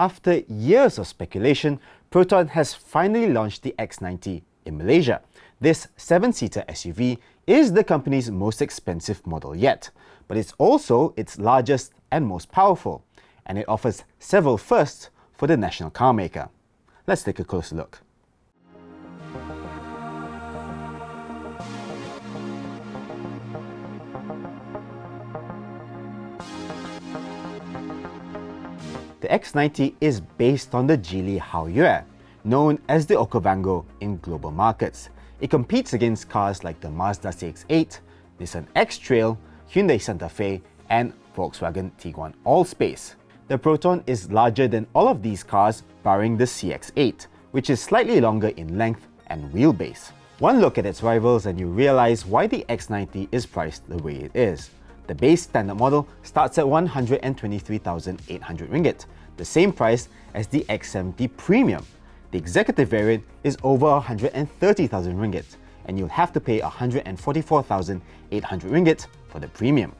After years of speculation, Proton has finally launched the X90 in Malaysia. This 7-seater SUV is the company's most expensive model yet, but it's also its largest and most powerful, and it offers several firsts for the national car maker. Let's take a closer look. The X90 is based on the Geely Haoyue, known as the Okavango in global markets. It competes against cars like the Mazda CX-8, Nissan X-Trail, Hyundai Santa Fe, and Volkswagen Tiguan Allspace. The Proton is larger than all of these cars barring the CX-8, which is slightly longer in length and wheelbase. One look at its rivals and you realize why the X90 is priced the way it is. The base standard model starts at 123,800 ringgit, the same price as the X70 Premium. The executive variant is over 130,000 ringgit, and you'll have to pay 144,800 ringgit for the Premium.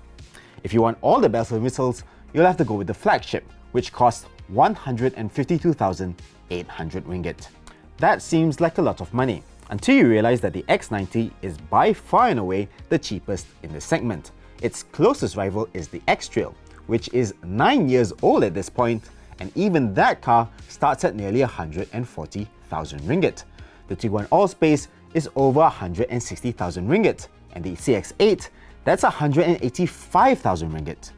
If you want all the bells and whistles, you'll have to go with the flagship, which costs 152,800 ringgit. That seems like a lot of money, until you realize that the X90 is by far and away the cheapest in the segment. Its closest rival is the X-Trail, which is 9 years old at this point, and even that car starts at nearly 140,000 ringgit. The Tiguan Allspace is over 160,000 ringgit, and the CX-8, that's 185,000 ringgit.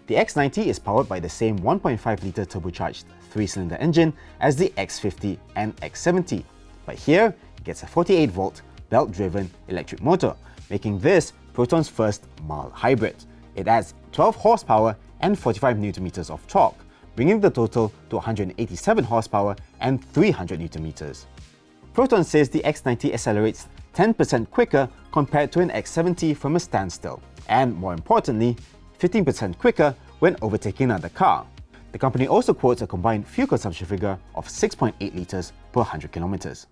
The X90 is powered by the same 1.5-litre turbocharged 3-cylinder engine as the X50 and X70, but here it gets a 48-volt belt-driven electric motor, making this Proton's first mild hybrid. It adds 12 horsepower and 45 Nm of torque, bringing the total to 187 horsepower and 300 Nm. Proton says the X90 accelerates 10% quicker compared to an X70 from a standstill, and more importantly, 15% quicker when overtaking another car. The company also quotes a combined fuel consumption figure of 6.8 litres per 100 kilometers.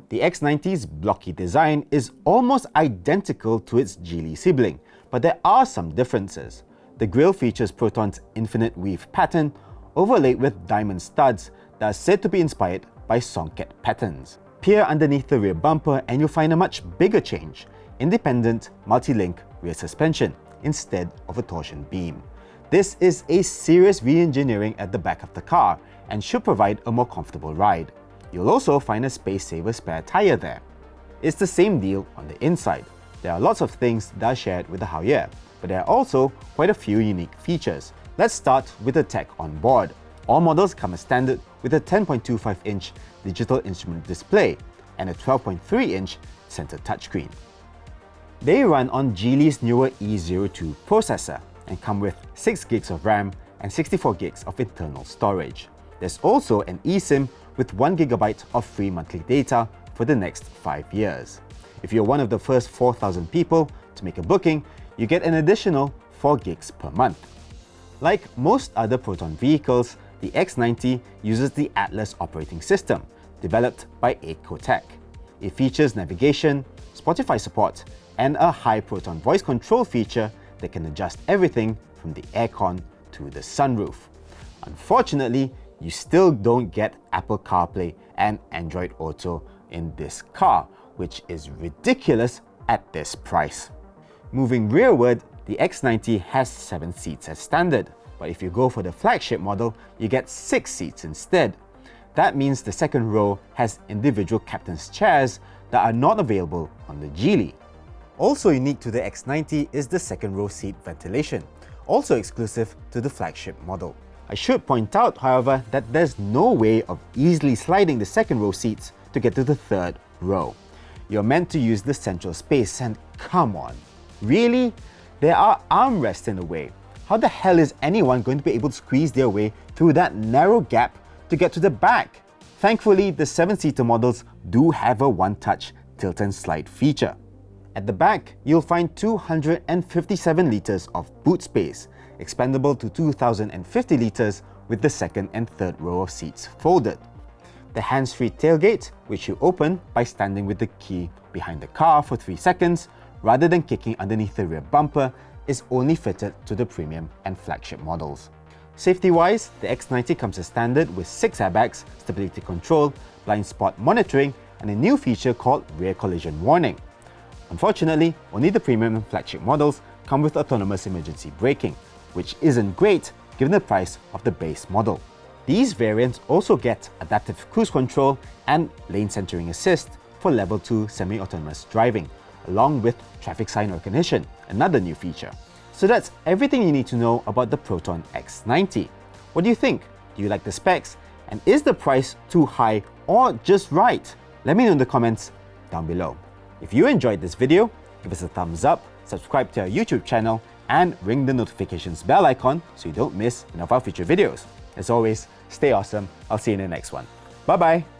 The X90's blocky design is almost identical to its Geely sibling, but there are some differences. The grille features Proton's infinite weave pattern, overlaid with diamond studs that are said to be inspired by Songket patterns. Peer underneath the rear bumper and you'll find a much bigger change: independent multi-link rear suspension instead of a torsion beam. This is a serious re-engineering at the back of the car and should provide a more comfortable ride. You'll also find a space-saver spare tyre there. It's the same deal on the inside. There are lots of things that are shared with the Haoyue, but there are also quite a few unique features. Let's start with the tech on board. All models come as standard with a 10.25-inch digital instrument display and a 12.3-inch center touchscreen. They run on Geely's newer E02 processor and come with 6 gigs of RAM and 64 gigs of internal storage. There's also an eSIM with 1 GB of free monthly data for the next 5 years. If you're one of the first 4,000 people to make a booking, you get an additional 4 gigs per month. Like most other Proton vehicles, the X90 uses the Atlas operating system, developed by Ecotech. It features navigation, Spotify support, and a high Proton voice control feature that can adjust everything from the aircon to the sunroof. Unfortunately, you still don't get Apple CarPlay and Android Auto in this car, which is ridiculous at this price. Moving rearward, the X90 has 7 seats as standard, but if you go for the flagship model, you get 6 seats instead. That means the second row has individual captain's chairs that are not available on the Geely. Also unique to the X90 is the second row seat ventilation, also exclusive to the flagship model. I should point out, however, that there's no way of easily sliding the second row seats to get to the third row. You're meant to use the central space, and come on, really? There are armrests in the way. How the hell is anyone going to be able to squeeze their way through that narrow gap to get to the back? Thankfully, the 7-seater models do have a one-touch tilt and slide feature. At the back, you'll find 257 litres of boot space, expandable to 2,050 litres with the second and third row of seats folded. The hands-free tailgate, which you open by standing with the key behind the car for 3 seconds, rather than kicking underneath the rear bumper, is only fitted to the premium and flagship models. Safety-wise, the X90 comes as standard with 6 airbags, stability control, blind spot monitoring, and a new feature called rear collision warning. Unfortunately, only the premium and flagship models come with autonomous emergency braking, which isn't great given the price of the base model. These variants also get adaptive cruise control and lane centering assist for level 2 semi-autonomous driving, along with traffic sign recognition, another new feature. So that's everything you need to know about the Proton X90. What do you think? Do you like the specs? And is the price too high or just right? Let me know in the comments down below. If you enjoyed this video, give us a thumbs up, subscribe to our YouTube channel, and ring the notifications bell icon so you don't miss any of our future videos. As always, stay awesome. I'll see you in the next one. Bye bye.